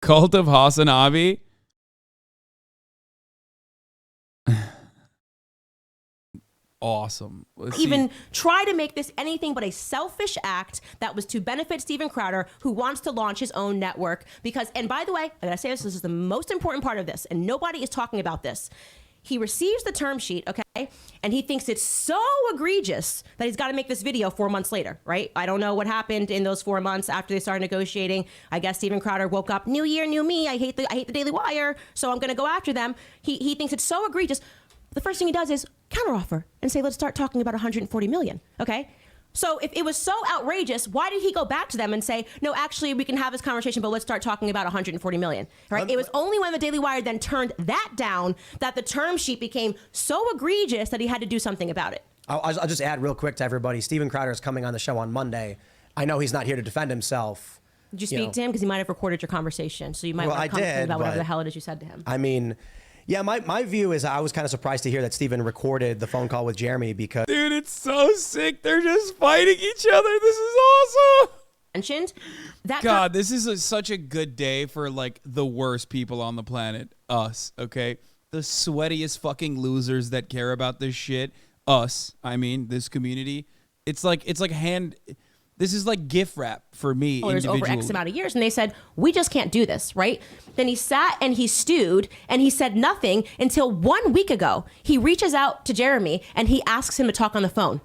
cult of Hasan Abi. Awesome. Even try to make this anything but a selfish act that was to benefit Steven Crowder, who wants to launch his own network. Because, and by the way, I gotta say this is the most important part of this, and nobody is talking about this. He receives the term sheet, okay, and he thinks it's so egregious that he's got to make this video 4 months later, right? I don't know what happened in those 4 months after they started negotiating. I guess Steven Crowder woke up, new year, new me. I hate the Daily Wire, so I'm gonna go after them. He thinks it's so egregious. The first thing he does is counteroffer and say, let's start talking about 140 million, okay? So if it was so outrageous, why did he go back to them and say, no, actually, we can have this conversation, but let's start talking about 140 million, right? It was only when the Daily Wire then turned that down that the term sheet became so egregious that he had to do something about it. I'll just add real quick to everybody. Steven Crowder is coming on the show on Monday. I know he's not here to defend himself. Did you speak to him? Because he might have recorded your conversation, so you might want to come to him about whatever the hell it is you said to him. I mean... Yeah, my view is I was kind of surprised to hear that Steven recorded the phone call with Jeremy because... Dude, it's so sick. They're just fighting each other. This is awesome. Mentioned that God, this is such a good day for like the worst people on the planet. Us, okay? The sweatiest fucking losers that care about this shit. Us, I mean, this community. It's like this is like gift wrap for me. There's over X amount of years, and they said, we just can't do this, right? Then he sat and he stewed, and he said nothing until 1 week ago. He reaches out to Jeremy, and he asks him to talk on the phone.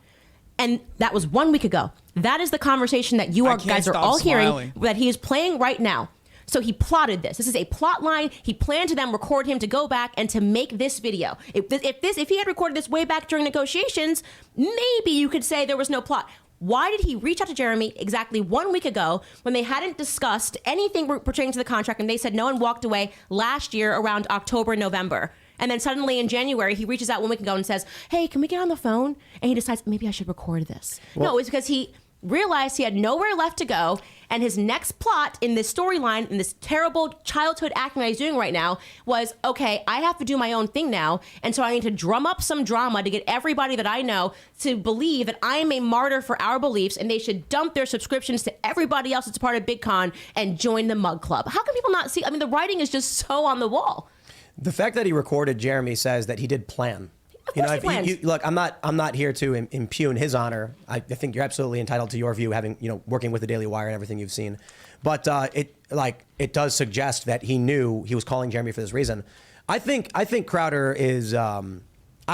And that was 1 week ago. That is the conversation that you guys are all hearing that he is playing right now. So he plotted this. This is a plot line. He planned to then record him to go back and to make this video. If he had recorded this way back during negotiations, maybe you could say there was no plot. Why did he reach out to Jeremy exactly 1 week ago when they hadn't discussed anything pertaining to the contract and they said no and walked away last year around October, November? And then suddenly in January, he reaches out 1 week ago and says, hey, can we get on the phone? And he decides, maybe I should record this. No, it's because he realized he had nowhere left to go, and his next plot in this storyline, in this terrible childhood acting that he's doing right now, was, okay, I have to do my own thing now, and so I need to drum up some drama to get everybody that I know to believe that I am a martyr for our beliefs, and they should dump their subscriptions to everybody else that's part of BigCon and join the Mug Club. How can people not see? I mean, the writing is just so on the wall. The fact that he recorded Jeremy says that he did plan. Look, I'm not here to impugn his honor. I think you're absolutely entitled to your view, having working with the Daily Wire and everything you've seen. But it does suggest that he knew he was calling Jeremy for this reason. I think Crowder is. I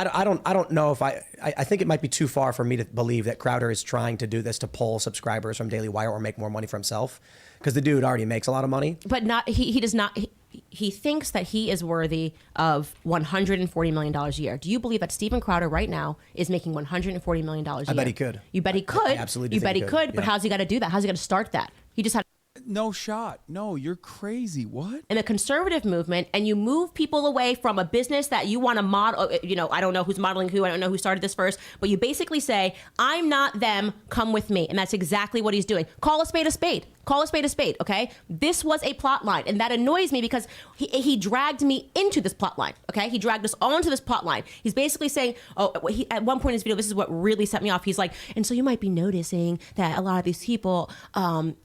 don't know if I think it might be too far for me to believe that Crowder is trying to do this to pull subscribers from Daily Wire or make more money for himself, because the dude already makes a lot of money. But he does not. He thinks that he is worthy of $140 million a year. Do you believe that Steven Crowder right now is making $140 million a year? I bet he could. You bet he could? I absolutely do. You bet he could, but how's he got to do that? How's he got to start that? He just had... No shot. No, you're crazy. What? In the conservative movement, and you move people away from a business that you want to model, I don't know who's modeling who, I don't know who started this first, but you basically say, I'm not them, come with me. And that's exactly what he's doing. Call a spade a spade. Call a spade a spade, okay? This was a plot line, and that annoys me because he dragged me into this plot line, okay? He dragged us all into this plot line. He's basically saying, at one point in his video, this is what really set me off. He's like, and so you might be noticing that a lot of these people,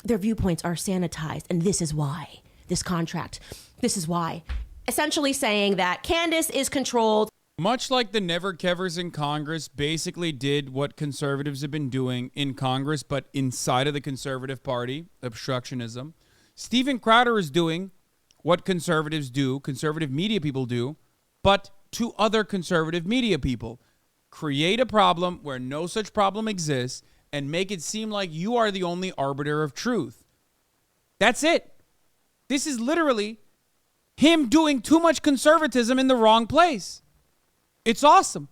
their viewpoints are sanitized, and this is why. This contract, this is why. Essentially saying that Candace is controlled. Much like the never-kevers in Congress basically did what conservatives have been doing in Congress, but inside of the conservative party, obstructionism, Steven Crowder is doing what conservatives do, conservative media people do, but to other conservative media people. Create a problem where no such problem exists and make it seem like you are the only arbiter of truth. That's it. This is literally him doing too much conservatism in the wrong place. It's awesome.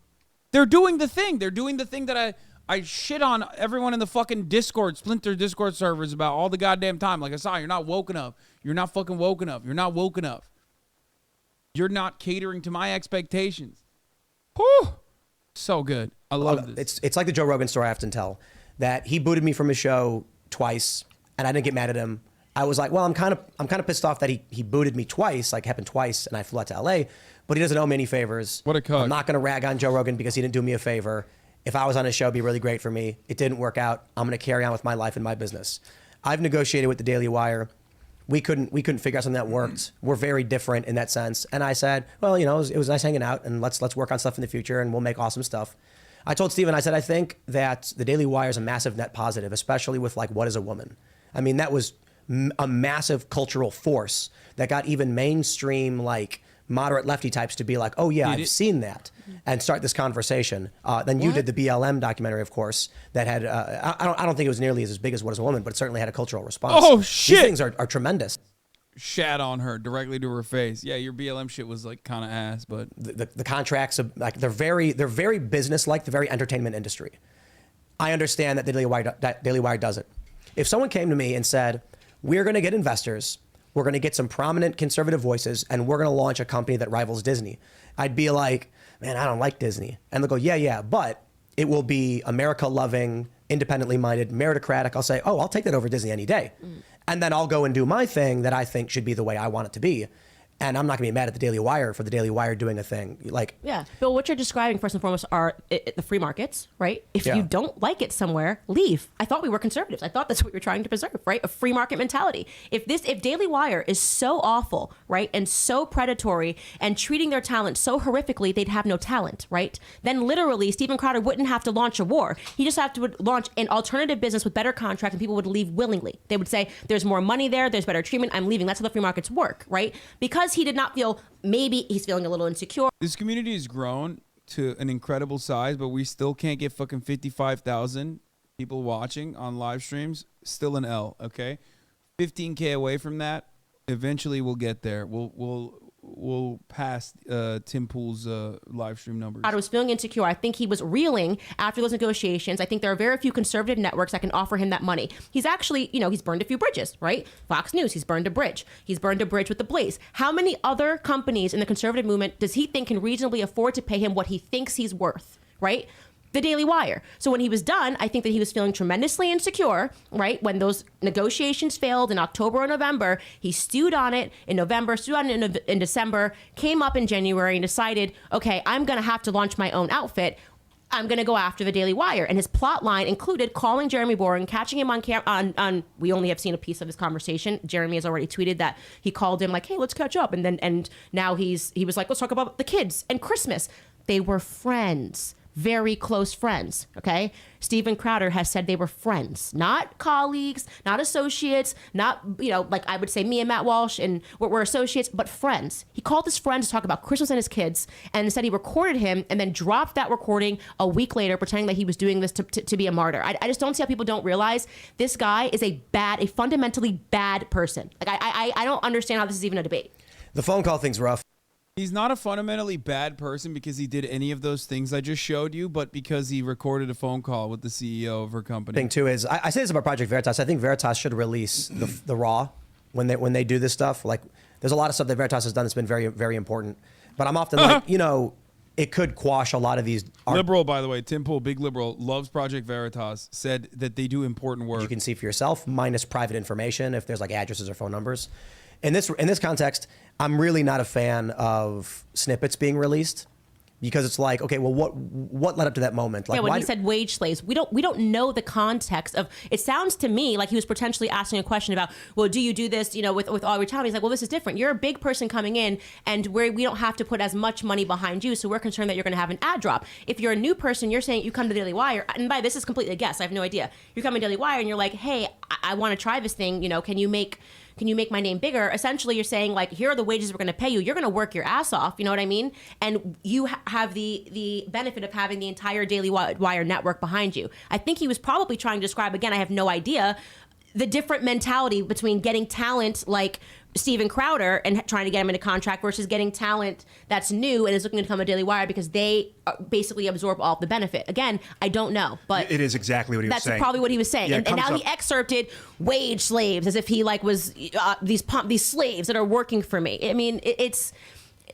They're doing the thing. They're doing the thing that I shit on everyone in the fucking Discord, Splinter Discord servers about all the goddamn time. Like I saw, you're not woke enough. You're not fucking woke enough. You're not woke enough. You're not catering to my expectations. Whew. So good. I love this. It's like the Joe Rogan story I often tell, that he booted me from his show twice, and I didn't get mad at him. I was like, well, I'm kind of pissed off that he booted me twice, like happened twice, and I flew out to LA. But he doesn't owe me any favors. What a cuck. I'm not going to rag on Joe Rogan because he didn't do me a favor. If I was on his show, it'd be really great for me. It didn't work out. I'm going to carry on with my life and my business. I've negotiated with the Daily Wire. we couldn't figure out something that worked. We're very different in that sense. And I said, well, you know, it was nice hanging out, and let's work on stuff in the future, and we'll make awesome stuff. I told Steven, I said, I think that the Daily Wire is a massive net positive, especially with like What is a Woman? I mean, that was a massive cultural force that got even mainstream like moderate lefty types to be like, oh yeah, I've seen that, and start this conversation. Then you did the BLM documentary, of course, that had I don't think it was nearly as big as What is a Woman, but it certainly had a cultural response. Oh shit! These things are tremendous. Shat on her directly to her face. Yeah, your BLM shit was like kind of ass, but The contracts, like they're very business like, the very entertainment industry. I understand that the Daily Wire does it. If someone came to me and said, we're going to get investors, we're going to get some prominent conservative voices, and we're going to launch a company that rivals Disney, I'd be like, man, I don't like Disney. And they'll go, yeah, but it will be America-loving, independently minded, meritocratic. I'll say, oh, I'll take that over Disney any day. And then I'll go and do my thing that I think should be the way I want it to be. And I'm not going to be mad at the Daily Wire for the Daily Wire doing a thing. Like, yeah, but what you're describing first and foremost are the free markets, right? If you don't like it somewhere, leave. I thought we were conservatives. I thought that's what we were trying to preserve, right? A free market mentality. If Daily Wire is so awful, right, and so predatory and treating their talent so horrifically, they'd have no talent, right? Then literally, Steven Crowder wouldn't have to launch a war. He just have to launch an alternative business with better contracts, and people would leave willingly. They would say, "There's more money there. There's better treatment. I'm leaving." That's how the free markets work, right? Because he did not feel, maybe he's feeling a little insecure. This community has grown to an incredible size, but we still can't get fucking 55,000 people watching on live streams. Still an L, okay? 15K away from that. Eventually we'll get there. We'll pass Tim Pool's live stream numbers. I was feeling insecure. I think he was reeling after those negotiations. I think there are very few conservative networks that can offer him that money. He's actually, he's burned a few bridges, right? Fox News, he's burned a bridge. He's burned a bridge with The Blaze. How many other companies in the conservative movement does he think can reasonably afford to pay him what he thinks he's worth, right? The Daily Wire. So when he was done, I think that he was feeling tremendously insecure, right? When those negotiations failed in October or November, he stewed on it in November, stewed on it in December, came up in January and decided, okay, I'm going to have to launch my own outfit. I'm going to go after the Daily Wire. And his plot line included calling Jeremy Boring, catching him on camera. We only have seen a piece of his conversation. Jeremy has already tweeted that he called him like, hey, let's catch up. And now he was like, let's talk about the kids and Christmas. They were friends. Very close friends, okay? Steven Crowder has said they were friends, not colleagues, not associates, not, like I would say me and Matt Walsh and we're associates, but friends. He called his friends to talk about Christmas and his kids and said he recorded him and then dropped that recording a week later, pretending that he was doing this to be a martyr. I just don't see how people don't realize this guy is a fundamentally bad person. Like, I don't understand how this is even a debate. The phone call thing's rough. He's not a fundamentally bad person because he did any of those things I just showed you, but because he recorded a phone call with the CEO of her company. Thing too is, I say this about Project Veritas. I think Veritas should release the raw when they do this stuff. Like, there's a lot of stuff that Veritas has done that's been very, very important. But I'm often like, it could quash a lot of these. Liberal, by the way, Tim Pool, big liberal, loves Project Veritas, said that they do important work. You can see for yourself, minus private information, if there's like addresses or phone numbers. In this context, I'm really not a fan of snippets being released because it's like, okay, well, what led up to that moment? Like, when he said wage slaves, we don't know the context of. It sounds to me like he was potentially asking a question about, well, do you do this, with all your time? He's like, well, this is different. You're a big person coming in, and we don't have to put as much money behind you, so we're concerned that you're going to have an ad drop. If you're a new person, you're saying you come to Daily Wire, and by this is completely a guess. I have no idea. You're coming to Daily Wire, and you're like, hey, I want to try this thing. Can you make my name bigger? Essentially, you're saying, like, here are the wages we're going to pay you. You're going to work your ass off. You know what I mean? And you have the benefit of having the entire Daily Wire network behind you. I think he was probably trying to describe, again, I have no idea, the different mentality between getting talent like Steven Crowder and trying to get him into contract versus getting talent that's new and is looking to become a Daily Wire because they basically absorb all of the benefit. Again, I don't know, but it is exactly what he was saying. That's probably what he was saying. Yeah, and now he excerpted wage slaves as if he was these slaves that are working for me. I mean, it's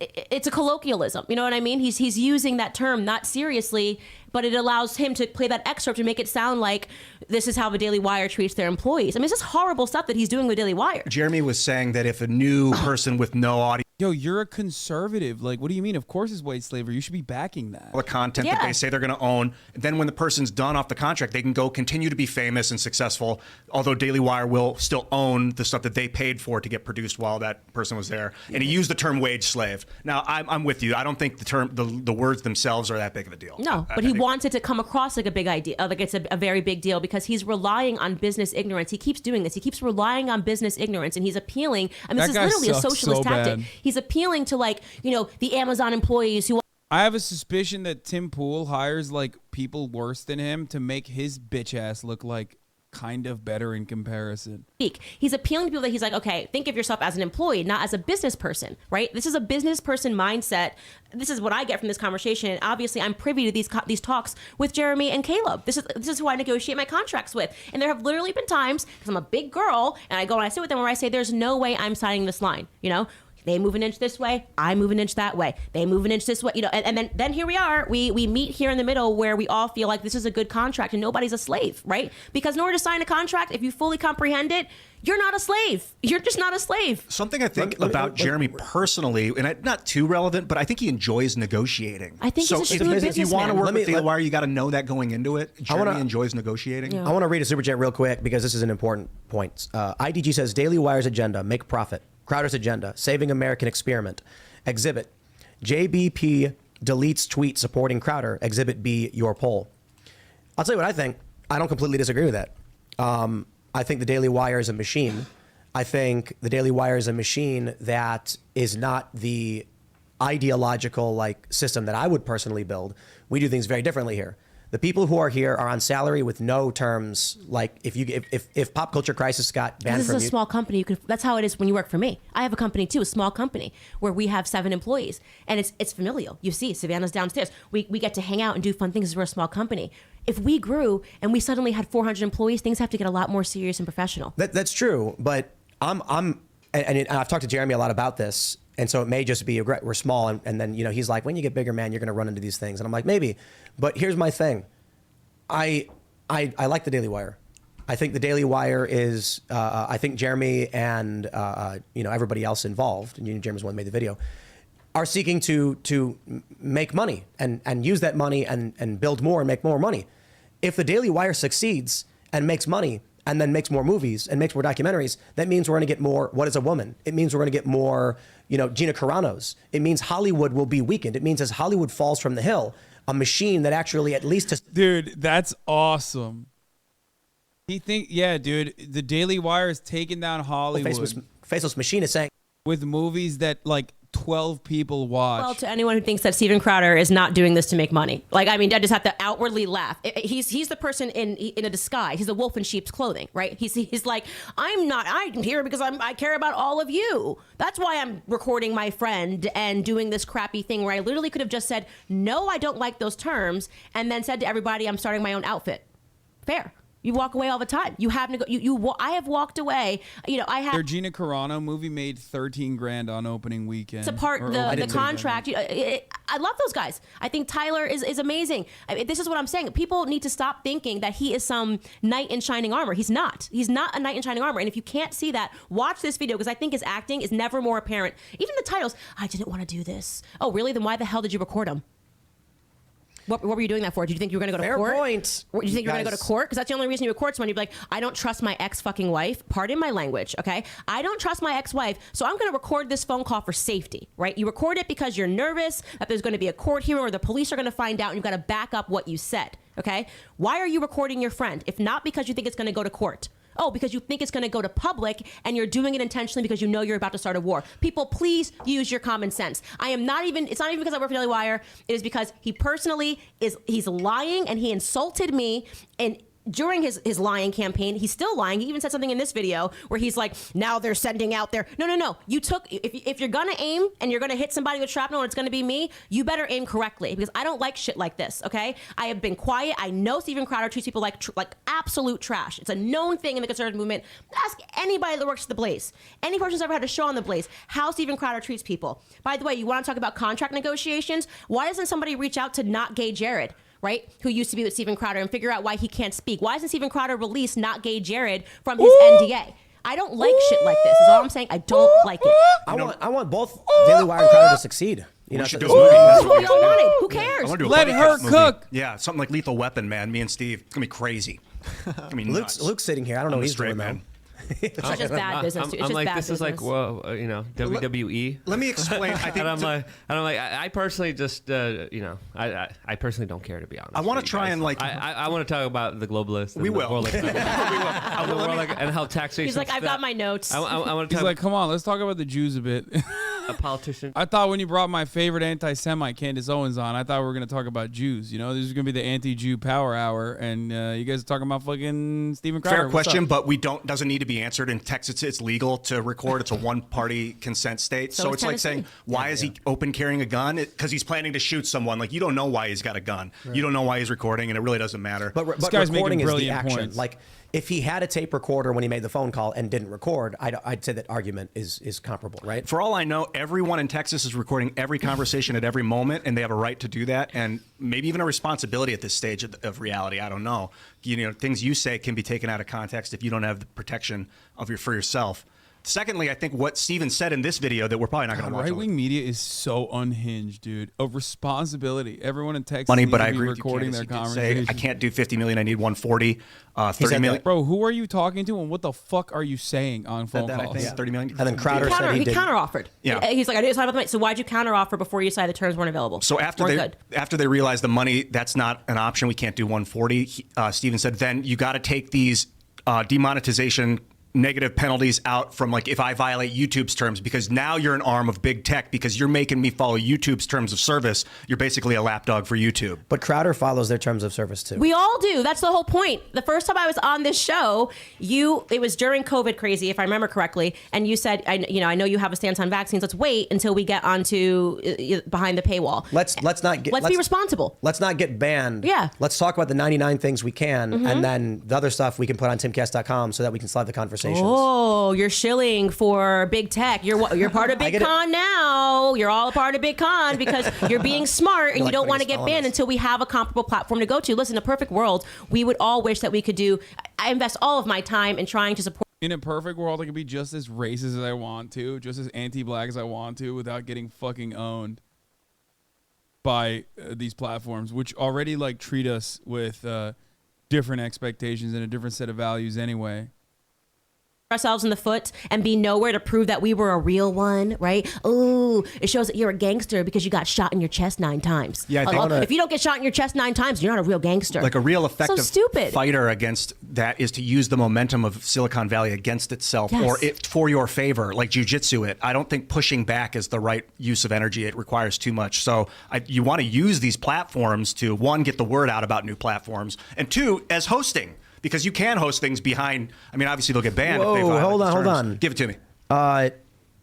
a colloquialism. You know what I mean? He's using that term not seriously, but it allows him to play that excerpt to make it sound like this is how the Daily Wire treats their employees. I mean, this is horrible stuff that he's doing with Daily Wire. Jeremy was saying that if a new person with no audience, Yo, you're a conservative. Like, what do you mean? Of course it's white slavery. You should be backing that. all the content that they say they're going to own, then when the person's done off the contract, they can go continue to be famous and successful, although Daily Wire will still own the stuff that they paid for to get produced while that person was there. And he used the term wage slave. Now, I'm with you. I don't think the words themselves are that big of a deal. No, but he wants it to come across like a big idea, like it's a very big deal, because he's relying on business ignorance. He keeps doing this. He keeps relying on business ignorance, and he's appealing. I mean, this is literally a socialist tactic. He's appealing to, like, you know, the Amazon employees who. I have a suspicion that Tim Pool hires like people worse than him to make his bitch ass look like kind of better in comparison. He's appealing to people that he's like, okay, think of yourself as an employee, not as a business person, right? This is a business person mindset. This is what I get from this conversation. And obviously, I'm privy to these talks with Jeremy and Caleb. This is who I negotiate my contracts with. And there have literally been times, because I'm a big girl, and I go and I sit with them where I say, there's no way I'm signing this line, you know? They move an inch this way, I move an inch that way. They move an inch this way, you know, and then here we are. We meet here in the middle where we all feel like this is a good contract and nobody's a slave, right? Because in order to sign a contract, if you fully comprehend it, you're not a slave. You're just not a slave. Something I think about Jeremy personally, and not too relevant, but I think he enjoys negotiating. I think he's a shrewd businessman. If you want to work with Daily Wire, you got to know that going into it. Jeremy enjoys negotiating. I want to read a super chat real quick because this is an important point. IDG says, Daily Wire's agenda, make profit. Crowder's agenda, saving American experiment. Exhibit, JBP deletes tweet supporting Crowder. Exhibit B, your poll. I'll tell you what I think. I don't completely disagree with that. I think the Daily Wire is a machine. I think the Daily Wire is a machine that is not the ideological like system that I would personally build. We do things very differently here. The people who are here are on salary with no terms. Like if Pop Culture Crisis got banned from you. This is a small company. That's how it is when you work for me. I have a company too, a small company where we have 7 employees, and it's familial. You see, Savannah's downstairs. We get to hang out and do fun things. We're a small company. If we grew and we suddenly had 400 employees, things have to get a lot more serious and professional. That's true, but and I've talked to Jeremy a lot about this. And so it may just be we're small, and then, you know, he's like, when you get bigger, man, you're going to run into these things. And I'm like, maybe. But here's my thing. I like the Daily Wire. I think the Daily Wire is, I think Jeremy and, you know, everybody else involved, and Jeremy's the one who made the video, are seeking to make money and use that money and build more and make more money. If the Daily Wire succeeds and makes money, and then makes more movies and makes more documentaries, that means we're going to get more What is a Woman? It means we're going to get more, you know, Gina Carano's. It means Hollywood will be weakened. It means as Hollywood falls from the hill, a machine that actually at least... Dude, that's awesome. Yeah, dude, the Daily Wire is taking down Hollywood. Faceless Machine is saying... With movies that, like, 12 people watch. Well, to anyone who thinks that Steven Crowder is not doing this to make money, like, I mean, I just have to outwardly laugh. He's the person in a disguise. He's a wolf in sheep's clothing, right? He's like, I'm here because I care about all of you. That's why I'm recording my friend and doing this crappy thing where I literally could have just said, no, I don't like those terms, and then said to everybody, I'm starting my own outfit. Fair. You walk away all the time. You have I have walked away. You know, I have. Their Gina Carano movie made $13,000 on opening weekend. It's a part the contract. I love those guys. I think Tyler is amazing. I mean, this is what I'm saying. People need to stop thinking that he is some knight in shining armor. He's not. He's not a knight in shining armor. And if you can't see that, watch this video, because I think his acting is never more apparent. Even the titles. I didn't want to do this. Oh, really? Then why the hell did you record him? What were you doing that for? Did you think you were going to go to court? Fair point. Or did you think you were going to go to court? Because that's the only reason you record someone. You'd be like, I don't trust my ex-fucking wife. Pardon my language, okay? I don't trust my ex-wife, so I'm going to record this phone call for safety, right? You record it because you're nervous that there's going to be a court hearing or the police are going to find out, and you've got to back up what you said, okay? Why are you recording your friend? If not because you think it's going to go to court. Oh, because you think it's going to go to public, and you're doing it intentionally because you know you're about to start a war. People, please use your common sense. It's not even because I work for Daily Wire. It is because he personally he's lying, and he insulted me, and during his lying campaign, he's still lying. He even said something in this video where he's like, now they're sending out their... No. You took... If you're going to aim and you're going to hit somebody with shrapnel and it's going to be me, you better aim correctly, because I don't like shit like this, okay? I have been quiet. I know Steven Crowder treats people like absolute trash. It's a known thing in the conservative movement. Ask anybody that works at The Blaze. Any person who's ever had a show on The Blaze, how Steven Crowder treats people. By the way, you want to talk about contract negotiations? Why doesn't somebody reach out to Not Gay Jared? right, who used to be with Steven Crowder, and figure out why he can't speak. Why doesn't Steven Crowder release not gay Jared from his NDA? I don't like shit like this. Is all I'm saying. I don't like it. I want both Daily Wire and Crowder to succeed. You know, should do a movie. That's what we all wanted. Who cares? Let her cook. Yeah, something like Lethal Weapon, man. Me and Steve. It's gonna be crazy. I mean, Luke's sitting here. I don't know what he's doing, man. It's just bad business. It's just I'm like, bad this business. is like, whoa, WWE. Let me explain. I think I personally just, I personally don't care, to be honest. I want to try and like. I want to talk about the globalists. We will. And how taxation. He's like, I've got my notes. I want to He's talk like, come on, let's talk about the Jews a bit. a politician. I thought when you brought my favorite anti-Semite, Candace Owens, on, I thought we were going to talk about Jews. You know, this is going to be the anti-Jew power hour, and you guys are talking about fucking Steven Crowder. Fair question, but doesn't need to be answered. In Texas, it's legal to record. It's a one-party consent state. So it's like saying, why is he open carrying a gun? Because he's planning to shoot someone. Like, you don't know why he's got a gun. Right. You don't know why he's recording, and it really doesn't matter. But this guy's recording making is the brilliant action. points. Like, if he had a tape recorder when he made the phone call and didn't record, I'd say that argument is comparable, right? For all I know, everyone in Texas is recording every conversation at every moment, and they have a right to do that, and maybe even a responsibility at this stage of reality. I don't know. You know, things you say can be taken out of context if you don't have the protection for yourself. Secondly, I think what Steven said in this video that we're probably not going to watch. Right-wing media is so unhinged, dude. Of responsibility. Everyone in Texas Money, needs but to I be agree with you, recording Candace. their He did conversations. say, I can't do 50 million. I need 140. 30 million. Bro, who are you talking to, and what the fuck are you saying on phone I calls? think 30 million. And then Crowder said he he did. counteroffered. Yeah. He's like, I didn't sign up with the money. So why'd you counteroffer before you decided the terms weren't available? So after they realized the money, that's not an option. We can't do 140. Steven said, then you got to take these demonetization negative penalties out from, like, if I violate YouTube's terms, because now you're an arm of big tech because you're making me follow YouTube's terms of service. You're basically a lapdog for YouTube. But Crowder follows their terms of service too. We all do. That's the whole point. The first time I was on this show, it was during COVID crazy, if I remember correctly, and you said, I know you have a stance on vaccines. Let's wait until we get onto behind the paywall. Let's be responsible. Let's not get banned. Yeah. Let's talk about the 99 things we can, and then the other stuff we can put on timcast.com so that we can slide the conversations. Oh, you're shilling for big tech. You're part of Big Con now. You're all a part of Big Con because you're being smart and you don't want to get banned until we have a comparable platform to go to. Listen, in a perfect world, we would all wish that we could do. I invest all of my time in trying to support. In a perfect world, I could be just as racist as I want to, just as anti-black as I want to, without getting fucking owned by these platforms, which already like treat us with different expectations and a different set of values anyway. Ourselves in the foot and be nowhere to prove that we were a real one, right? Oh, it shows that you're a gangster because you got shot in your chest 9 times. Yeah, I think if you don't get shot in your chest 9 times, you're not a real gangster. Like a real effective so stupid. fighter against that is to use the momentum of Silicon Valley against itself or for your favor, like jujitsu it. I don't think pushing back is the right use of energy. It requires too much. So you want to use these platforms to, one, get the word out about new platforms, and 2, as hosting. Because you can host things behind. I mean, obviously they'll get banned. Whoa, if they violate hold the on. terms. Give it to me.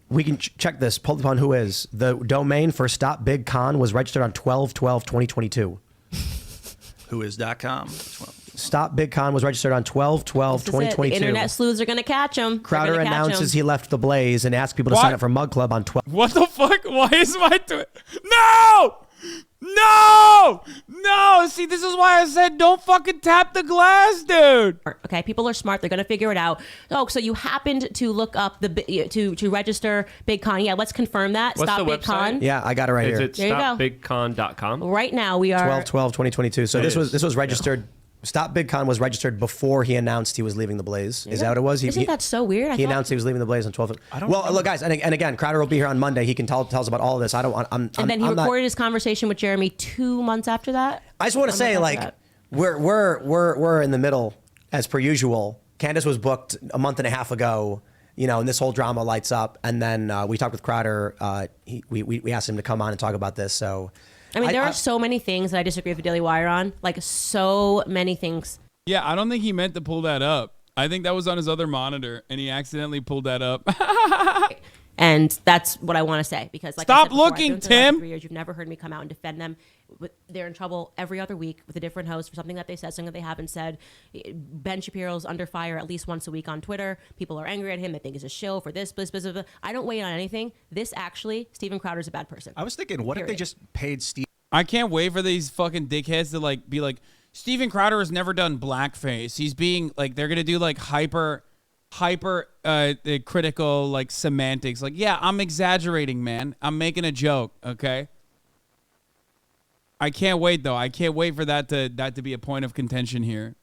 We can check this. Pulled upon who is. The domain for Stop Big Con was registered on 12/12/2022. Whois.com. Stop Big Con was registered on 12/12/2022. Internet sleuths are going to catch him. Crowder announces he left the Blaze and asked people to sign up for Mug Club on 12. What the fuck? Why is my No! No! See, this is why I said don't fucking tap the glass, dude. Okay, people are smart. They're going to figure it out. Oh, so you happened to look up to register Big Con. Yeah, let's confirm that. What's Stop the Big website? Con. Yeah, I got it right Is here. it There you go. stopbigcon.com? Right now we are 12/12/2022. So this was registered. Stop Big Con was registered before he announced he was leaving the Blaze. Is that what it was? Isn't that so weird? He announced he was leaving the Blaze on 12. Well, look, guys, and again, Crowder will be here on Monday. He can tell us about all of this. And then he recorded his conversation with Jeremy 2 months after that. I just want to say, like, we're in the middle as per usual. Candace was booked a month and a half ago, and this whole drama lights up. And then we talked with Crowder. We asked him to come on and talk about this. So. I mean, there are so many things that I disagree with the Daily Wire on. Like, so many things. Yeah, I don't think he meant to pull that up. I think that was on his other monitor, and he accidentally pulled that up. And that's what I want to say. Because, like, Stop I said before, looking, I've been doing this for Tim. 3 years. You've never heard me come out and defend them. They're in trouble every other week with a different host for something that they said, something that they haven't said. Ben Shapiro's under fire at least once a week on Twitter. People are angry at him. They think he's a shill for this. I don't weigh in on anything. This actually, Steven Crowder's a bad person. I was thinking, what if they just paid Steve? I can't wait for these fucking dickheads to like be like, Steven Crowder has never done blackface. He's being like, they're gonna do like hyper critical like semantics. Like, yeah, I'm exaggerating, man. I'm making a joke. Okay. I can't wait though. I can't wait for that to be a point of contention here.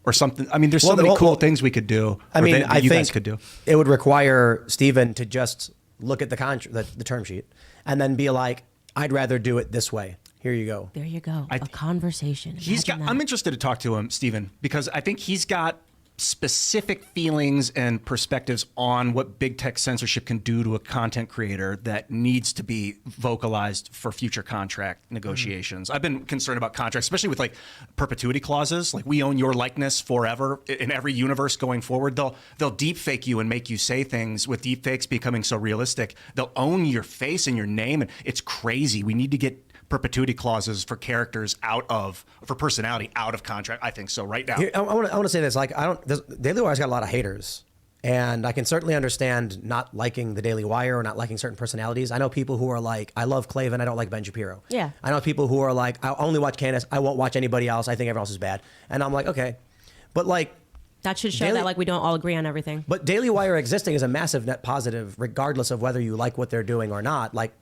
Or something. I mean, there's so many cool things we could do. I mean, I think guys could do. It would require Steven to just look at the term sheet and then be like, I'd rather do it this way. Here you go. There you go. A conversation. I'm interested to talk to him, Steven, because I think he's got specific feelings and perspectives on what big tech censorship can do to a content creator that needs to be vocalized for future contract negotiations. I've been concerned about contracts, especially with like perpetuity clauses. Like, we own your likeness forever in every universe going forward. They'll deep fake you and make you say things. With deep fakes becoming so realistic, they'll own your face and your name, and it's crazy. We need to get perpetuity clauses for characters for personality out of contract. I think so right now. Here, I want to say this. Like, Daily Wire's got a lot of haters, and I can certainly understand not liking the Daily Wire or not liking certain personalities. I know people who are like, I love Klavan, I don't like Ben Shapiro. Yeah. I know people who are like, I only watch Candace, I won't watch anybody else. I think everyone else is bad. And I'm like, okay, but like, that should show that like we don't all agree on everything. But Daily Wire existing is a massive net positive, regardless of whether you like what they're doing or not. Like,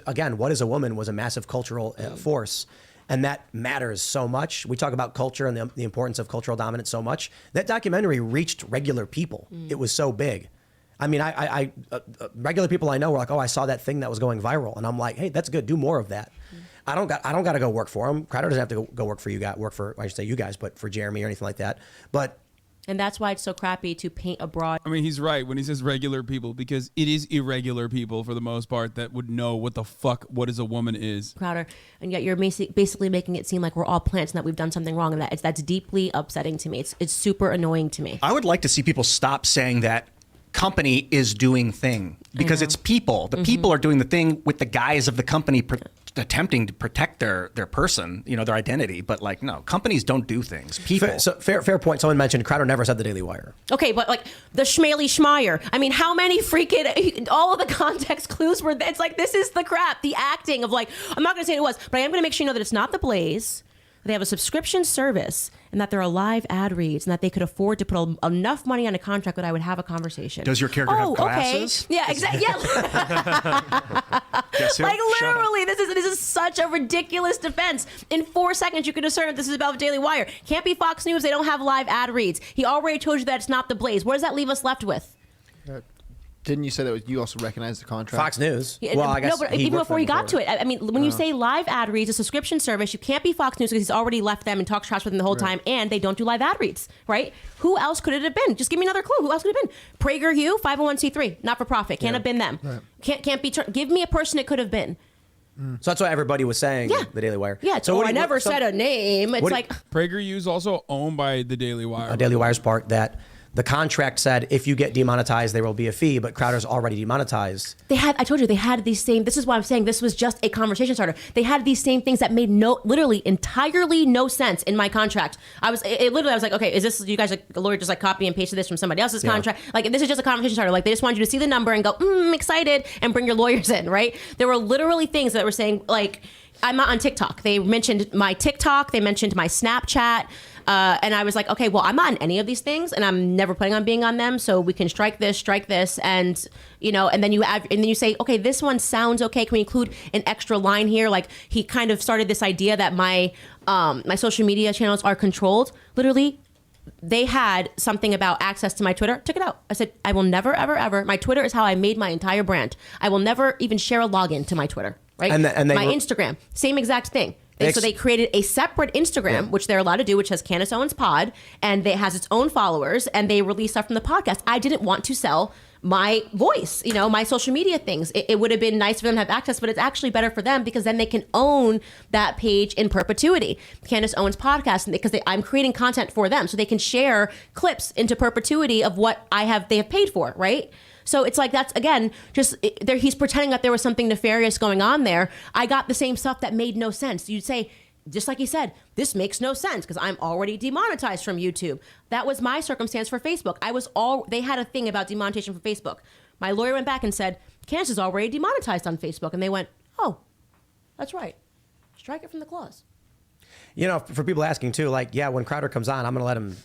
again, What is a Woman was a massive cultural force, and that matters so much. We talk about culture and the importance of cultural dominance so much. That documentary reached regular people. It was so big. I mean, I regular people I know were like, oh, I saw that thing that was going viral, and I'm like, hey, that's good. Do more of that. I don't got to go work for him. Crowder doesn't have to go work for you guys. I should say you guys, but for Jeremy or anything like that. But. And that's why it's so crappy to paint a broad. I mean, he's right when he says regular people, because it is irregular people for the most part that would know what the fuck What is a Woman is. Crowder, and yet you're basically making it seem like we're all plants and that we've done something wrong, and that's deeply upsetting to me. It's super annoying to me. I would like to see people stop saying that company is doing thing, because it's people. The people are doing the thing with the guise of the company attempting to protect their person, their identity. But like, no, companies don't do things. People. Fair point. Someone mentioned Crowder never said the Daily Wire. Okay, but like the Schmaley Schmeier. I mean, how many freaking, all of the context clues were, it's like, this is the crap, the acting of like, I'm not going to say it was, but I am going to make sure you know that it's not the Blaze. They have a subscription service, and that there are live ad reads, and that they could afford to put enough money on a contract that I would have a conversation. Does your character have glasses? Okay. Yeah, exactly. Yeah. Like, literally, this is such a ridiculous defense. In 4 seconds, you can discern if this is about the Daily Wire. Can't be Fox News. They don't have live ad reads. He already told you that it's not the Blaze. What does that leave us left with? Didn't you say that you also recognize the contract? Fox News. Yeah, well, I guess no, but even before he got to it, I mean, when you say live ad reads, a subscription service, you can't be Fox News because he's already left them and talked trash with them the whole time, and they don't do live ad reads, right? Who else could it have been? Just give me another clue. Who else could it have been? PragerU, 501c3, not for profit. Can't have been them. Right. Can't be. Give me a person it could have been. So that's what everybody was saying. Yeah. The Daily Wire. Yeah. So I never said a name. It's like PragerU is also owned by the Daily Wire. Daily Wire's part that. The contract said if you get demonetized, there will be a fee, but Crowder's already demonetized. I told you, they had these same, this is why I'm saying this was just a conversation starter. They had these same things that made literally entirely no sense in my contract. I was like, okay, is this, you guys, like, a lawyer just like copy and pasted this from somebody else's contract? Like, this is just a conversation starter. Like, they just wanted you to see the number and go, excited, and bring your lawyers in, right? There were literally things that were saying, like, I'm not on TikTok. They mentioned my TikTok. They mentioned my Snapchat. And I was like, okay, well, I'm not on any of these things, and I'm never planning on being on them. So we can strike this, and and then you say, okay, this one sounds okay. Can we include an extra line here? Like, he kind of started this idea that my social media channels are controlled. Literally, they had something about access to my Twitter. Took it out. I said, I will never, ever, ever. My Twitter is how I made my entire brand. I will never even share a login to my Twitter. Right? And my Instagram, same exact thing. So they created a separate Instagram, which they're allowed to do, which has Candace Owens Pod, and it has its own followers, and they release stuff from the podcast. I didn't want to sell my voice, my social media things. It would have been nice for them to have access, but it's actually better for them because then they can own that page in perpetuity. Candace Owens Podcast, because I'm creating content for them, so they can share clips into perpetuity of what they have paid for, right? So it's like, that's, again, he's pretending that there was something nefarious going on there. I got the same stuff that made no sense. You'd say, just like he said, this makes no sense because I'm already demonetized from YouTube. That was my circumstance for Facebook. They had a thing about demonetization for Facebook. My lawyer went back and said, Candace is already demonetized on Facebook. And they went, oh, that's right. Strike it from the clause. You know, for people asking too, like, yeah, when Crowder comes on, I'm going to let him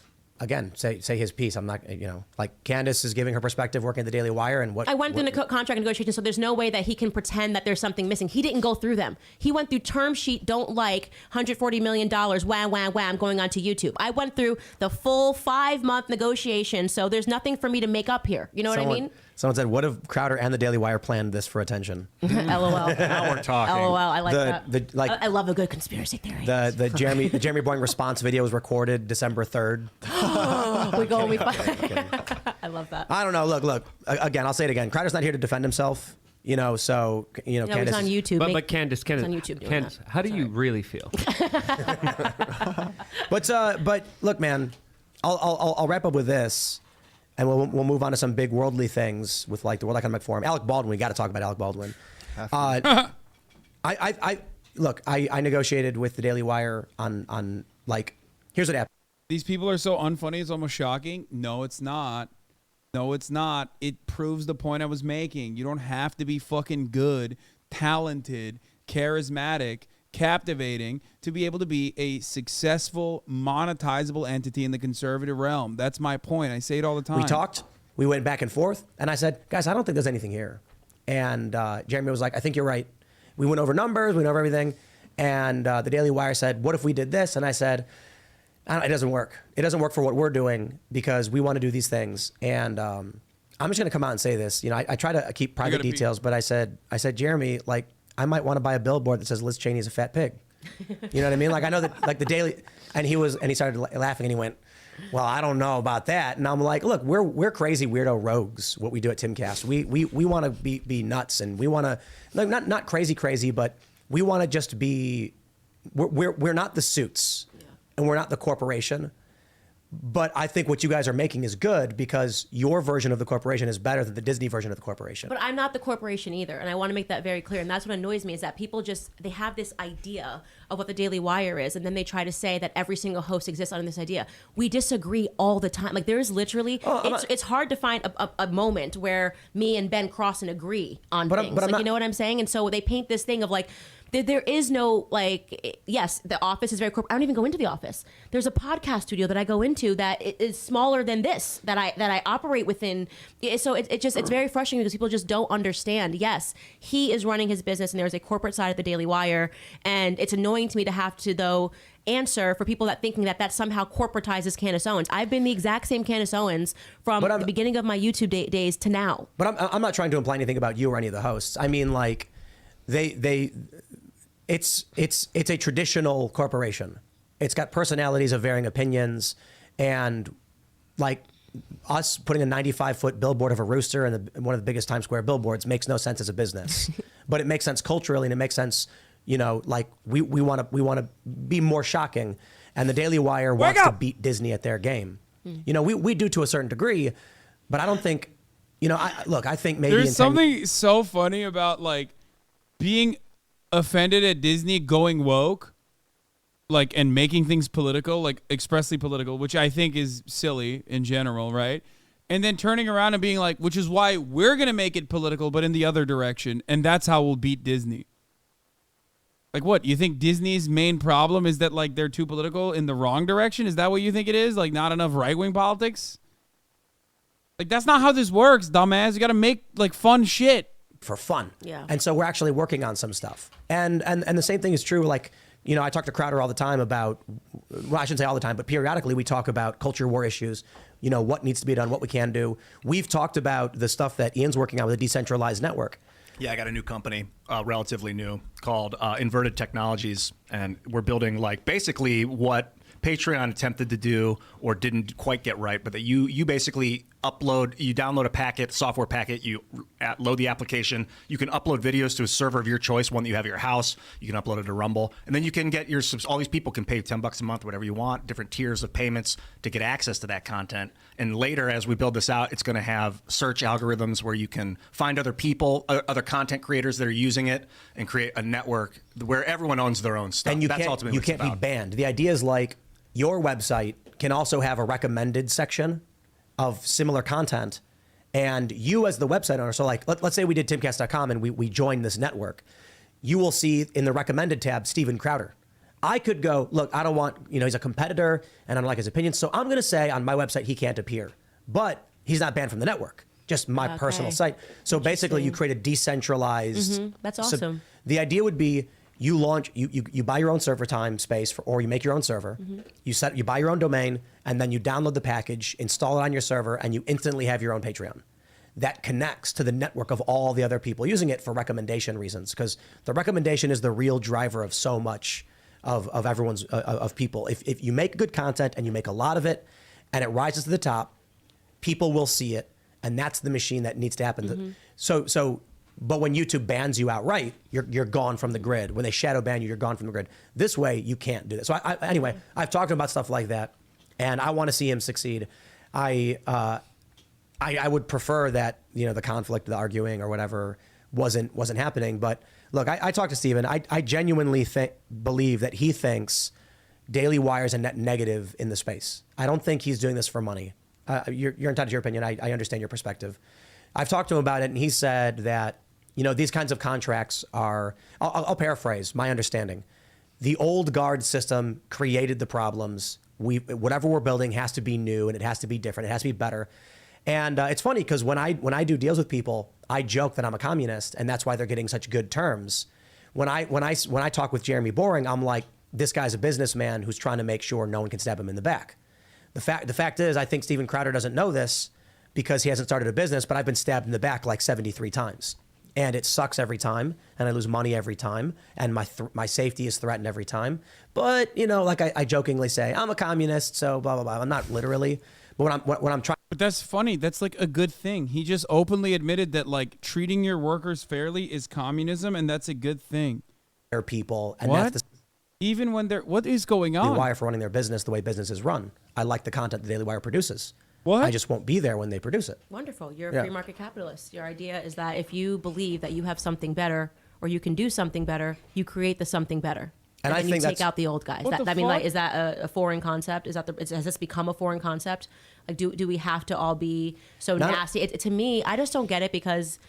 again say his piece. I'm not, you know, like Candace is giving her perspective working at the Daily Wire and what I went through the contract negotiations, so there's no way that he can pretend that there's something missing. He didn't go through them. He went through term sheet, don't like $140 million, wham, wham, wham, going onto YouTube. I went through the full 5-month negotiation, so there's nothing for me to make up here. You know what I mean? Someone said, what if Crowder and the Daily Wire planned this for attention? LOL. Now we're talking. LOL. I like that. Like, I love a good conspiracy theory. the Jeremy Boying response video was recorded December 3rd. We go and we fight. I love that. I don't know. Look. Again, I'll say it again. Crowder's not here to defend himself. You know, so you know, No, Candace. he's on YouTube. But Candace, on YouTube doing Candace, that. how do you really feel? But look, man, I'll wrap up with this, and we'll move on to some big worldly things with like the World Economic Forum. Alec Baldwin, we got to talk about Alec Baldwin. I negotiated with the Daily Wire on like, here's what happened. These people are so unfunny, it's almost shocking. No, it's not. No, it's not. It proves the point I was making. You don't have to be fucking good, talented, charismatic, captivating to be able to be a successful, monetizable entity in the conservative realm. That's my point. I say it all the time. We talked, we went back and forth, and I said, guys, I don't think there's anything here. And Jeremy was like, I think you're right. We went over numbers, we went over everything, and the Daily Wire said, what if we did this? And I said, it doesn't work. It doesn't work for what we're doing because we want to do these things. And I'm just going to come out and say this. You know, I try to keep private details, but I said, Jeremy, like, I might want to buy a billboard that says Liz Cheney's a fat pig. You know what I mean? Like, I know that, like, the Daily, and he started laughing and he went, well, I don't know about that. And I'm like, look, we're crazy weirdo rogues. What we do at Timcast, we want to be nuts, and we want to, like, not crazy, but we want to just be. We're not the Suits. And we're not the corporation. But I think what you guys are making is good because your version of the corporation is better than the Disney version of the corporation. But I'm not the corporation either, and I want to make that very clear. And that's what annoys me is that people they have this idea of what the Daily Wire is, and then they try to say that every single host exists on this idea. We disagree all the time. Like, there is literally, it's hard to find a moment where me and Ben cross and agree on things. Like, you know what I'm saying? And so they paint this thing of like, there is no, like, yes, the office is very corporate. I don't even go into the office. There's a podcast studio that I go into that is smaller than this, that I operate within. So it's very frustrating because people just don't understand. Yes, he is running his business and there's a corporate side of the Daily Wire. And it's annoying to me to have to, though, answer for people that thinking that somehow corporatizes Candace Owens. I've been the exact same Candace Owens from the beginning of my YouTube days to now. But I'm not trying to imply anything about you or any of the hosts. I mean, like, it's a traditional corporation. It's got personalities of varying opinions, and like us putting a 95-foot billboard of a rooster in one of the biggest Times Square billboards makes no sense as a business, but it makes sense culturally, and it makes sense, you know, like we want to be more shocking, and the Daily Wire wants to beat Disney at their game. You know, we do to a certain degree, but I don't think, you know, I think maybe there's something so funny about like being offended at Disney going woke, like, and making things political, like expressly political, which I think is silly in general, right? And then turning around and being like, which is why we're going to make it political, but in the other direction. And that's how we'll beat Disney. Like, what? You think Disney's main problem is that, like, they're too political in the wrong direction? Is that what you think it is? Like, not enough right-wing politics? Like, that's not how this works, dumbass. You got to make, like, fun shit. For fun. Yeah. And so we're actually working on some stuff. And the same thing is true, like, you know, I talk to Crowder all the time about, well, I shouldn't say all the time, but periodically we talk about culture war issues, you know, what needs to be done, what we can do. We've talked about the stuff that Ian's working on with a decentralized network. Yeah, I got a new company, relatively new, called Inverted Technologies, and we're building, like, basically what Patreon attempted to do or didn't quite get right, but that you basically download a packet, software packet, you load the application, you can upload videos to a server of your choice, one that you have at your house, you can upload it to Rumble, and then you can get all these people can pay $10 a month, whatever you want, different tiers of payments to get access to that content. And later, as we build this out, it's going to have search algorithms where you can find other people, other content creators that are using it, and create a network where everyone owns their own stuff. And you can't be banned. The idea is like your website can also have a recommended section of similar content, and you as the website owner, so like let's say we did timcast.com and we joined this network, you will see in the recommended tab Steven Crowder. I could go, look, I don't want, he's a competitor and I don't like his opinions. So I'm going to say on my website, he can't appear. But he's not banned from the network, just my personal site. So basically you create a decentralized. That's awesome. So the idea would be you buy your own server time space or you make your own server. You buy your own domain and then you download the package, install it on your server, and you instantly have your own Patreon. That connects to the network of all the other people using it for recommendation reasons, because the recommendation is the real driver of so much of everyone's of people. If you make good content and you make a lot of it and it rises to the top, people will see it, and that's the machine that needs to happen. But when YouTube bans you outright, you're gone from the grid. When they shadow ban you, you're gone from the grid. This way, you can't do that. So anyway, I've talked about stuff like that, and I want to see him succeed. I would prefer that the conflict, the arguing, or whatever wasn't happening. But look, I talked to Steven. I genuinely believe that he thinks Daily Wire is a net negative in the space. I don't think he's doing this for money. You're entitled to your opinion. I understand your perspective. I've talked to him about it, and he said that these kinds of contracts are. I'll paraphrase my understanding. The old guard system created the problems. Whatever we're building has to be new, and it has to be different. It has to be better. And it's funny because when I do deals with people, I joke that I'm a communist, and that's why they're getting such good terms. When I talk with Jeremy Boring, I'm like, this guy's a businessman who's trying to make sure no one can stab him in the back. The fact is, I think Steven Crowder doesn't know this because he hasn't started a business, but I've been stabbed in the back like 73 times. And it sucks every time, and I lose money every time, and my safety is threatened every time. But, like I jokingly say, I'm a communist, so blah, blah, blah. I'm not literally, but when I'm trying. But that's funny. That's like a good thing. He just openly admitted that like treating your workers fairly is communism, and that's a good thing. People. And what? That's even when they're, what is going on? Daily Wire for running their business the way business is run. I like the content the Daily Wire produces. What? I just won't be there when they produce it. Wonderful. You're a free market capitalist. Your idea is that if you believe that you have something better or you can do something better, you create the something better. And I think you take out the old guys. Is that a foreign concept? Has this become a foreign concept? Like, do we have to all be so nasty? To me, I just don't get it because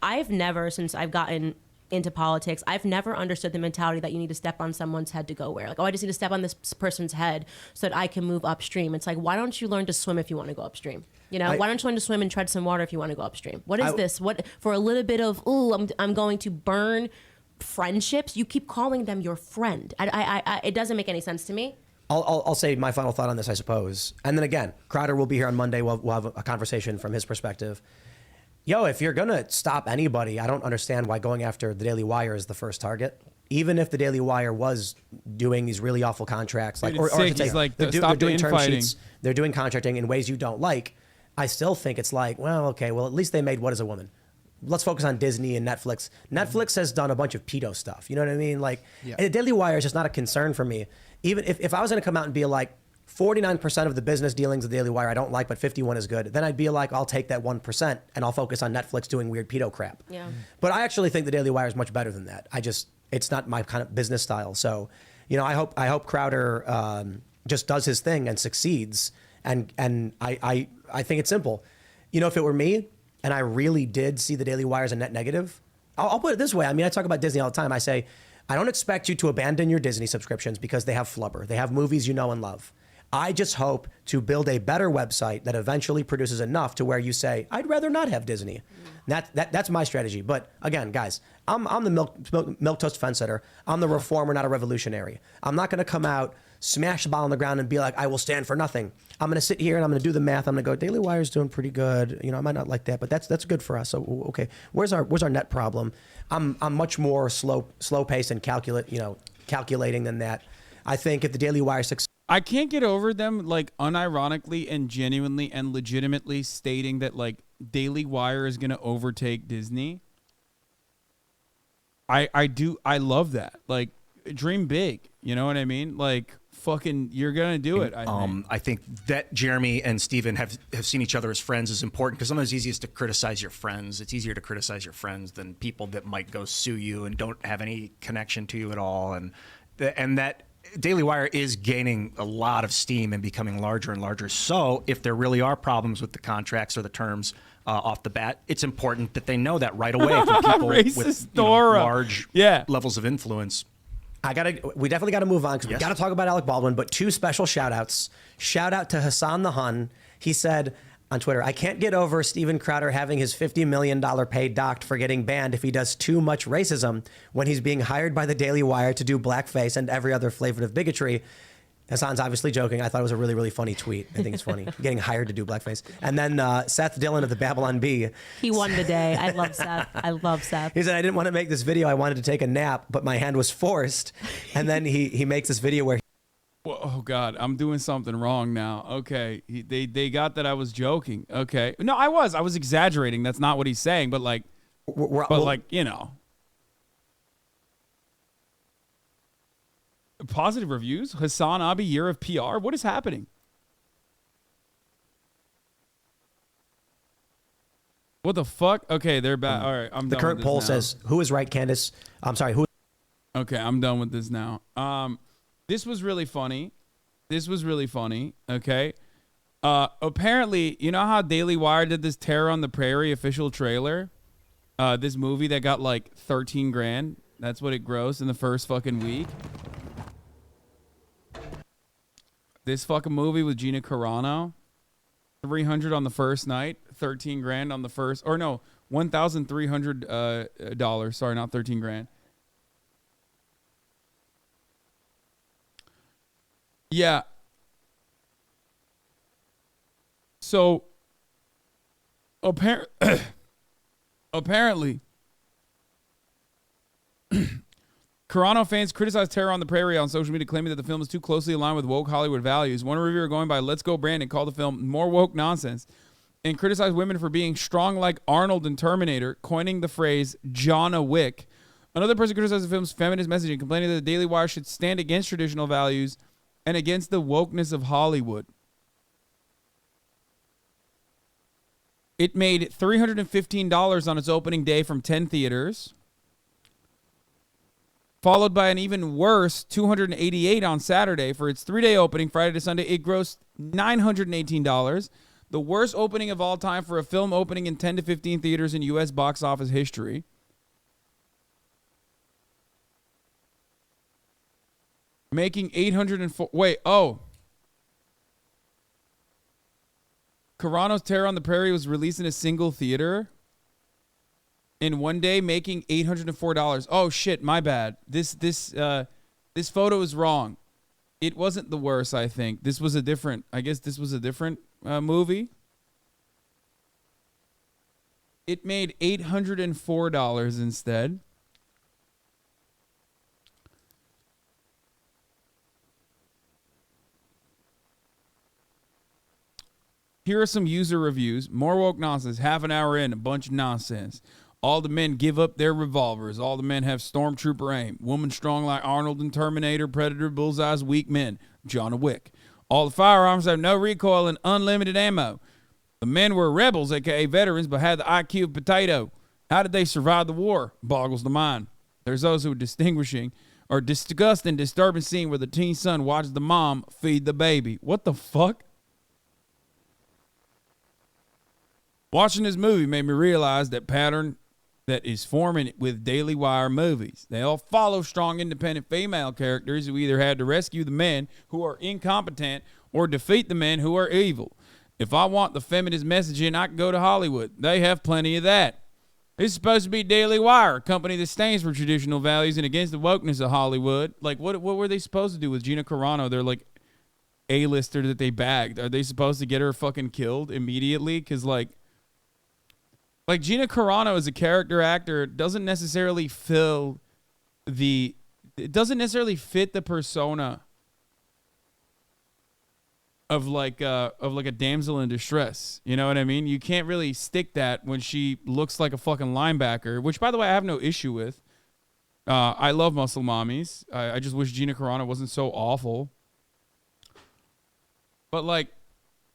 I've never, since I've gotten into politics, I've never understood the mentality that you need to step on someone's head to go where. Like, I just need to step on this person's head so that I can move upstream. It's like, why don't you learn to swim if you want to go upstream? Why don't you learn to swim and tread some water if you want to go upstream? What is this? What for a little bit of, I'm going to burn friendships? You keep calling them your friend. It doesn't make any sense to me. I'll say my final thought on this, I suppose. And then again, Crowder will be here on Monday. We'll have a conversation from his perspective. If you're going to stop anybody, I don't understand why going after the Daily Wire is the first target. Even if the Daily Wire was doing these really awful contracts, they're doing term sheets, they're doing contracting in ways you don't like, I still think it's like, at least they made What is a Woman? Let's focus on Disney and Netflix. Netflix has done a bunch of pedo stuff. You know what I mean? Like, the Daily Wire is just not a concern for me. Even if I was going to come out and be like, 49% of the business dealings of the Daily Wire I don't like, but 51 is good, then I'd be like, I'll take that 1% and I'll focus on Netflix doing weird pedo crap. Yeah. But I actually think the Daily Wire is much better than that. It's not my kind of business style. So, I hope Crowder just does his thing and succeeds. And I think it's simple. If it were me and I really did see the Daily Wire as a net negative, I'll put it this way. I talk about Disney all the time. I say, I don't expect you to abandon your Disney subscriptions because they have flubber. They have movies you know and love. I just hope to build a better website that eventually produces enough to where you say, I'd rather not have Disney. That's my strategy. But again, guys, I'm the milk toast fence sitter. I'm the reformer, not a revolutionary. I'm not going to come out, smash the ball on the ground and be like, I will stand for nothing. I'm going to sit here and I'm going to do the math. I'm going to go, Daily Wire's doing pretty good. I might not like that, but that's good for us. So, okay, where's our net problem? I'm much more slow pace and calculating than that. I think if the Daily Wire succeeds, I can't get over them like unironically and genuinely and legitimately stating that like Daily Wire is going to overtake Disney. I love that. Like, dream big, you know what I mean? Like, fucking, you're going to do it. I think that Jeremy and Steven have seen each other as friends is important because sometimes it's easiest to criticize your friends. It's easier to criticize your friends than people that might go sue you and don't have any connection to you at all. And that Daily Wire is gaining a lot of steam and becoming larger and larger. So if there really are problems with the contracts or the terms, off the bat, it's important that they know that right away from people with large levels of influence. We definitely got to move on because we got to talk about Alec Baldwin, but 2 special shout outs. Shout out to Hasan the Hun. He said on Twitter, I can't get over Steven Crowder having his $50 million pay docked for getting banned if he does too much racism when he's being hired by the Daily Wire to do blackface and every other flavor of bigotry. Hasan's obviously joking. I thought it was a really, really funny tweet. I think it's funny. Getting hired to do blackface. And then Seth Dillon of the Babylon Bee. He won the day. I love Seth. I love Seth. He said, I didn't want to make this video. I wanted to take a nap, but my hand was forced. And then he makes this video where oh God, I'm doing something wrong now. Okay, they got that I was joking. Okay, no, I was exaggerating. That's not what he's saying. But like, positive reviews. Hasan Abi, year of PR. What is happening? What the fuck? Okay, they're back. All right, I'm done. The current with this poll now. says, "Who is right, Candace?" I'm sorry, who? Okay, I'm done with this now. This was really funny. Okay. Apparently, you know how Daily Wire did this Terror on the Prairie official trailer? This movie that got like 13 grand. That's what it grossed in the first fucking week. This fucking movie with Gina Carano. 300 on the first night, 13 grand on the first, or no, $1,300. Sorry, not 13 grand. Yeah. So apparently Carano fans criticized Terror on the Prairie on social media, claiming that the film is too closely aligned with woke Hollywood values. One reviewer going by Let's Go Brandon called the film more woke nonsense and criticized women for being strong like Arnold in Terminator, coining the phrase John Wick. Another person criticized the film's feminist messaging, complaining that the Daily Wire should stand against traditional values and against the wokeness of Hollywood. It made $315 on its opening day from 10 theaters, followed by an even worse $288 on Saturday. For its 3-day opening, Friday to Sunday, it grossed $918, the worst opening of all time for a film opening in 10 to 15 theaters in U.S. box office history. Making $804. Carano's Terror on the Prairie was released in a single theater in one day, making $804. Oh shit, my bad. This photo is wrong. It wasn't the worst, I think. This was a different movie. It made $804 instead. Here are some user reviews. More woke nonsense. Half an hour in, a bunch of nonsense. All the men give up their revolvers. All the men have stormtrooper aim. Woman strong like Arnold and Terminator. Predator, bullseyes, weak men. John Wick. All the firearms have no recoil and unlimited ammo. The men were rebels, aka veterans, but had the IQ of potato. How did they survive the war? Boggles the mind. There's those who are distinguishing or disgusting, disturbing scene where the teen son watches the mom feed the baby. What the fuck? Watching this movie made me realize that pattern that is forming with Daily Wire movies. They all follow strong, independent female characters who either had to rescue the men who are incompetent or defeat the men who are evil. If I want the feminist messaging, I can go to Hollywood. They have plenty of that. It's supposed to be Daily Wire, a company that stands for traditional values and against the wokeness of Hollywood. Like, what were they supposed to do with Gina Carano? They're like A-lister that they bagged. Are they supposed to get her fucking killed immediately? Because, like Gina Carano as a character actor doesn't necessarily fit the persona of like a damsel in distress. You know what I mean? You can't really stick that when she looks like a fucking linebacker, which by the way I have no issue with. I love muscle mommies. I just wish Gina Carano wasn't so awful. But like,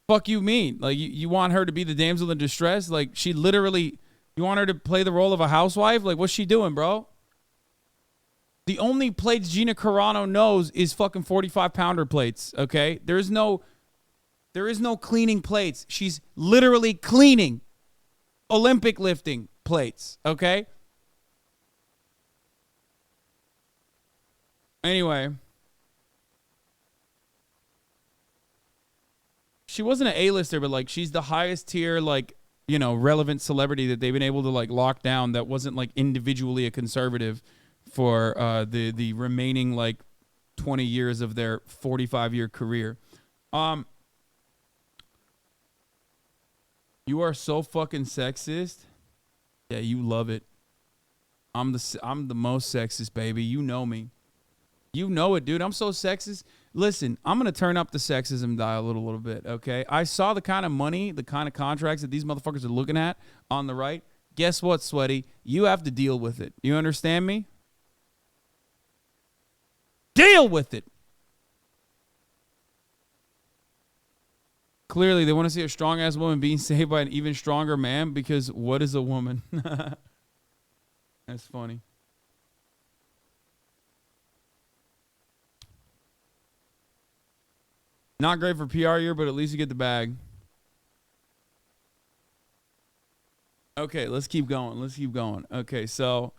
fuck you mean? Like you want her to be the damsel in distress? Like she literally, you want her to play the role of a housewife? Like what's she doing, bro? The only plates Gina Carano knows is fucking 45-pounder plates, okay? There is no cleaning plates. She's literally cleaning. Olympic lifting plates, okay? Anyway, she wasn't an A-lister, but like she's the highest tier, like, you know, relevant celebrity that they've been able to like lock down that wasn't like individually a conservative for the remaining like 20 years of their 45-year career. You are so fucking sexist. Yeah, you love it. I'm the most sexist, baby. You know me. You know it, dude. I'm so sexist. Listen, I'm going to turn up the sexism dial a little bit, okay? I saw the kind of money, the kind of contracts that these motherfuckers are looking at on the right. Guess what, Sweaty? You have to deal with it. You understand me? Deal with it. Clearly, they want to see a strong-ass woman being saved by an even stronger man because what is a woman? That's funny. Not great for PR year, but at least you get the bag. Okay, let's keep going. Okay, so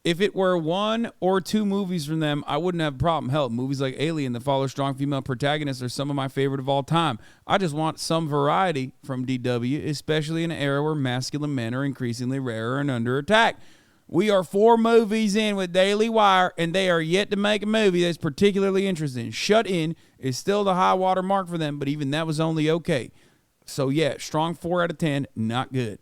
if it were 1 or 2 movies from them, I wouldn't have a problem. Hell, movies like Alien that follow strong female protagonists are some of my favorite of all time. I just want some variety from DW, especially in an era where masculine men are increasingly rarer and under attack. We are 4 movies in with Daily Wire, and they are yet to make a movie that's particularly interesting. Shut In is still the high water mark for them, but even that was only okay. So yeah, strong 4 out of 10, not good.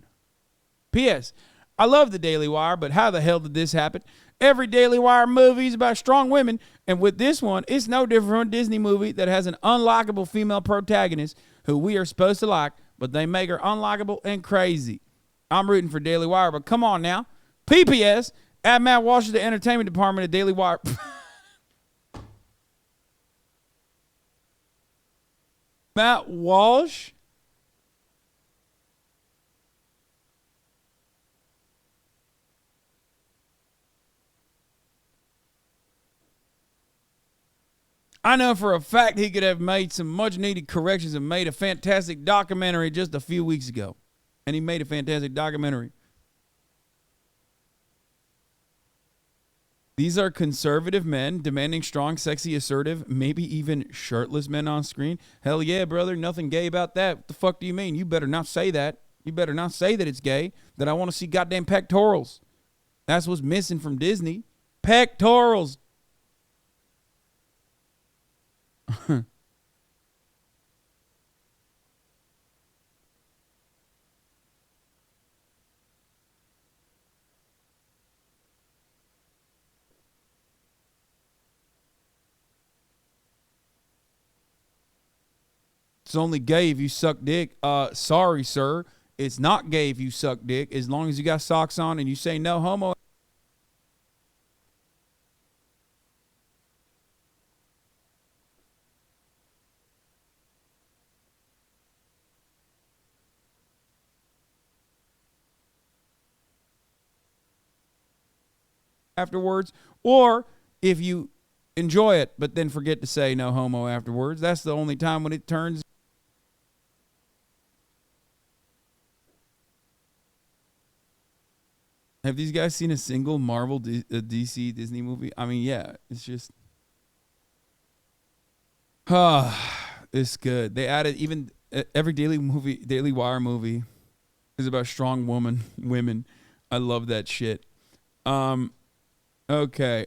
P.S. I love the Daily Wire, but how the hell did this happen? Every Daily Wire movie is about strong women, and with this one, it's no different from a Disney movie that has an unlikable female protagonist who we are supposed to like, but they make her unlikable and crazy. I'm rooting for Daily Wire, but come on now. PPS, add Matt Walsh to the entertainment department at Daily Wire. Matt Walsh? I know for a fact he could have made some much needed corrections and made a fantastic documentary just a few weeks ago. And he made a fantastic documentary. These are conservative men demanding strong, sexy, assertive, maybe even shirtless men on screen. Hell yeah, brother. Nothing gay about that. What the fuck do you mean? You better not say that. You better not say that it's gay, that I want to see goddamn pectorals. That's what's missing from Disney. Pectorals. It's only gay if you suck dick. Sorry, sir. It's not gay if you suck dick as long as you got socks on and you say no homo. Afterwards, or if you enjoy it but then forget to say no homo afterwards, that's the only time when it turns. Have these guys seen a single Marvel DC Disney movie? I mean, yeah, it's just it's good. They added even every Daily Wire movie is about strong women. I love that shit. Okay.